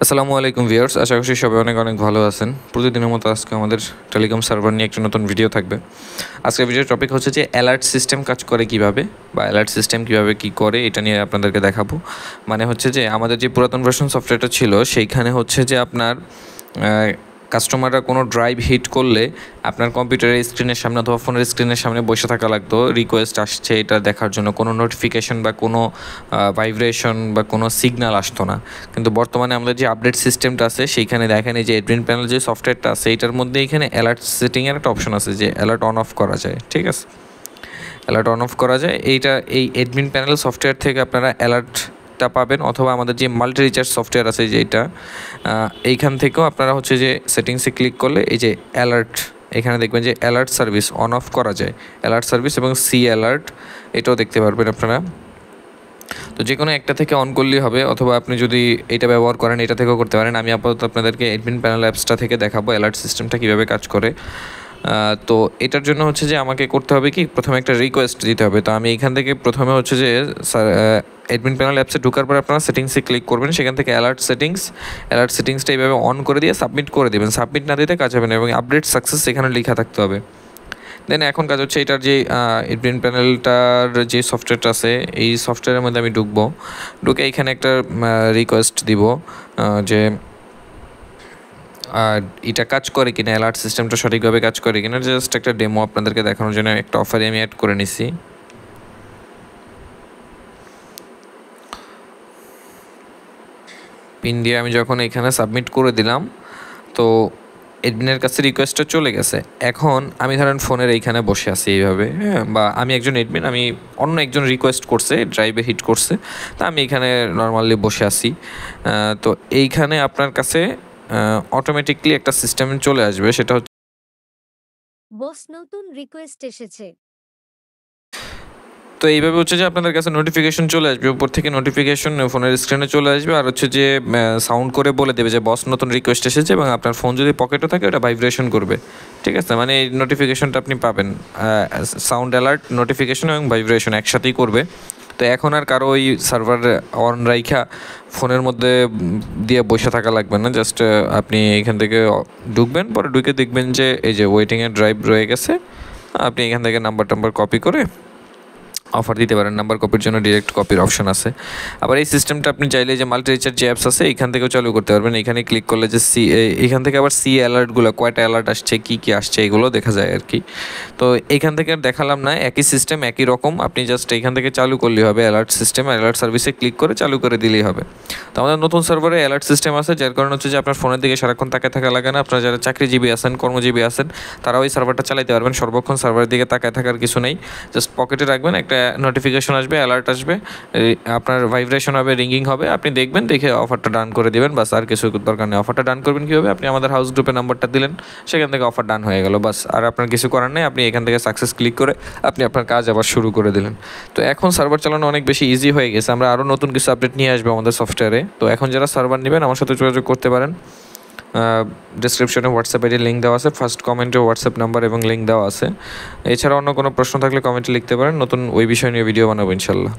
আসসালামু আলাইকুম ভিউয়ার্স, আশা করি সবাই অনেক অনেক ভালো আছেন। প্রতিদিনের মতো আজকে আমাদের টেলিকম সার্ভার নিয়ে একটা নতুন ভিডিও থাকবে। আজকের ভিডিওর টপিক হচ্ছে যে অ্যালার্ট সিস্টেম কাজ করে কিভাবে, বা অ্যালার্ট সিস্টেম কিভাবে কি করে এটা নিয়ে আপনাদেরকে দেখাবো। মানে হচ্ছে যে আমাদের যে পুরাতন ভার্সন সফটওয়্যারটা ছিল সেইখানে হচ্ছে যে আপনার কাস্টমাররা কোনো ড্রাইভ হিট করলে আপনার কম্পিউটারের স্ক্রিনের সামনে অথবা ফোনের স্ক্রিনের সামনে বসে থাকা লাগতো, রিকোয়েস্ট আসছে এটা দেখার জন্য। কোনো নোটিফিকেশন বা কোনো ভাইব্রেশন বা কোনো সিগন্যাল আসতো না। কিন্তু বর্তমানে আমাদের যে আপডেট সিস্টেমটা আছে সেইখানে দেখেন এই যে অ্যাডমিন প্যানেল যে সফটওয়্যারটা আছে এইটার মধ্যে এখানে অ্যালার্ট সেটিংয়ের একটা অপশন আছে যে অ্যালার্ট অন অফ করা যায়। ঠিক আছে, অ্যালার্ট অন অফ করা যায়। এই অ্যাডমিন প্যানেল সফটওয়্যার থেকে আপনারা অ্যালার্টটা পাবেন, অথবা আমাদের যে মাল্টি রিচার্জ সফটওয়্যার আছে যেটা এইখান থেকেও আপনারা হচ্ছে যে সেটিংসে ক্লিক করলে এই যে অ্যালার্ট এখানে দেখবেন যে অ্যালার্ট সার্ভিস অন অফ করা যায়। অ্যালার্ট সার্ভিস এবং সি অ্যালার্ট এটাও দেখতে পারবেন আপনারা। তো যে কোনো একটা থেকে অন করলেই হবে, অথবা আপনি যদি এটা ব্যবহার করেন এটা থেকেও করতে পারেন। আমি আপাতত আপনাদেরকে অ্যাডমিন প্যানেল অ্যাপসটা থেকে দেখাবো অ্যালার্ট সিস্টেমটা কীভাবে কাজ করে। তো এটার জন্য হচ্ছে যে আমাকে করতে হবে কি, প্রথমে একটা রিকোয়েস্ট দিতে হবে। তো আমি এখান থেকে প্রথমে হচ্ছে যে অ্যাডমিন প্যানেল অ্যাপসে ঢোকার পর আপনারা সেটিংসে ক্লিক করবেন, সেখান থেকে অ্যালার্ট সেটিংসটা এইভাবে অন করে দিয়ে সাবমিট করে দেবেন। সাবমিট না দিতে কাজ হবে না, এবং আপডেট সাকসেস এখানে লেখা থাকতে হবে। দেন এখন কাজ হচ্ছে এটার যে অ্যাডমিন প্যানেলটার যে সফটওয়্যারটা আছে এই সফটওয়্যারের মধ্যে আমি ঢুকে এখানে একটা রিকোয়েস্ট দিব যে এটা কাজ করে কিনা, অ্যালার্ট সিস্টেমটা সঠিকভাবে কাজ করে কিনা। জাস্ট একটা ডেমো আপনাদেরকে দেখানোর জন্য একটা অফারে আমি অ্যাড করে নিছি। পিন দিয়ে আমি যখন এখানে সাবমিট করে দিলাম তো অ্যাডমিনের কাছে রিকোয়েস্টটা চলে গেছে। এখন আমি ধরেন ফোনের এইখানে বসে আছি এইভাবে, হ্যাঁ, বা আমি একজন অ্যাডমিন, আমি অন্য একজন রিকোয়েস্ট করছে, ড্রাইভে হিট করছে, তা আমি এখানে নর্মালি বসে আছি। তো এইখানে আপনার কাছে অটোমেটিকলি একটা সিস্টেম চলে আসবে, সেটা হচ্ছে বস নতুন রিকোয়েস্ট এসেছে। তো এইভাবে হচ্ছে যে আপনাদের কাছে নোটিফিকেশন চলে আসবে, উপর থেকে নোটিফিকেশন ফোনের স্ক্রিনে চলে আসবে, আর হচ্ছে যে সাউন্ড করে বলে দেবে যে বস নতুন রিকোয়েস্ট এসেছে, এবং আপনার ফোন যদি পকেটে থাকে ওটা ভাইব্রেশন করবে। ঠিক আছে, মানে এই নোটিফিকেশনটা আপনি পাবেন, সাউন্ড অ্যালার্ট, নোটিফিকেশন এবং ভাইব্রেশন একসাথেই করবে। তো এখন আর কারো ওই সার্ভার অন রাইখা ফোনের মধ্যে দিয়ে বসে থাকা লাগবে না। জাস্ট আপনি এখান থেকে ঢুকবেন, পরে ঢুকে দেখবেন যে এই যে ওয়েটিংয়ের ড্রাইভ রয়ে গেছে, আপনি এখান থেকে নাম্বার কপি করে অফার দিতে পারেন। নাম্বার কপির জন্য ডিরেক্ট কপির অপশন আছে। আবার এই সিস্টেমটা আপনি চাইলে যে মাল্টি রিচার্জ যে অ্যাপস আছে এখান থেকেও চালু করতে পারবেন। এখানে ক্লিক করলে যে এখান থেকে আবার সি অ্যালার্টগুলো, কয়টা অ্যালার্ট আসছে, কী আসছে, এগুলো দেখা যায় আর কি। তো এইখান থেকে দেখালাম না, একই সিস্টেম একই রকম, আপনি জাস্ট এইখান থেকে চালু করলেই হবে। অ্যালার্ট সিস্টেম, অ্যালার্ট সার্ভিসে ক্লিক করে চালু করে দিলেই হবে। তো আমাদের নতুন সার্ভারে অ্যালার্ট সিস্টেম আছে, যার কারণে হচ্ছে যে আপনার ফোনের দিকে সারাক্ষণ তাকায় থাকা লাগে না। আপনারা যারা চাকরিজীবী আছেন, কর্মজীবী আছেন, তারা ওই সার্ভারটা চালাতে পারবেন। সর্বক্ষণ সার্ভারের দিকে তাকায় থাকার কিছু নেই, জাস্ট পকেটে রাখবেন, একটা নোটিফিকেশন আসবে, অ্যালার্ট আসবে, আপনার ভাইব্রেশন হবে, রিঙ্গিং হবে, আপনি দেখবেন, দেখে অফারটা ডান করে দেবেন। বাস, আর কিছু দরকার নেই। অফারটা ডান করবেন কীভাবে, আপনি আমাদের হাউস গ্রুপে নাম্বারটা দিলেন, সেখান থেকে অফার ডান হয়ে গেল। বাস, আর আপনার কিছু করার নেই। আপনি এখান থেকে সাকসেস ক্লিক করে আপনি আপনার কাজ আবার শুরু করে দিলেন। তো এখন সার্ভার চালানো অনেক বেশি ইজি হয়ে গেছে। আমরা আরও নতুন কিছু আপডেট নিয়ে আসবো আমাদের সফটওয়্যারে। তো এখন যারা সার্ভার নেবেন আমার সাথে যোগাযোগ করতে পারেন। ডিসক্রিপশনে হোয়াটসঅ্যাপ আইডির লিঙ্ক দেওয়া আছে, ফার্স্ট কমেন্টে হোয়াটসঅ্যাপ নাম্বার এবং লিঙ্ক দেওয়া আছে। এছাড়া অন্য কোনো প্রশ্ন থাকলে কমেন্টে লিখতে পারেন। নতুন ওই বিষয় নিয়ে ভিডিও বানাবো ইনশাল্লাহ।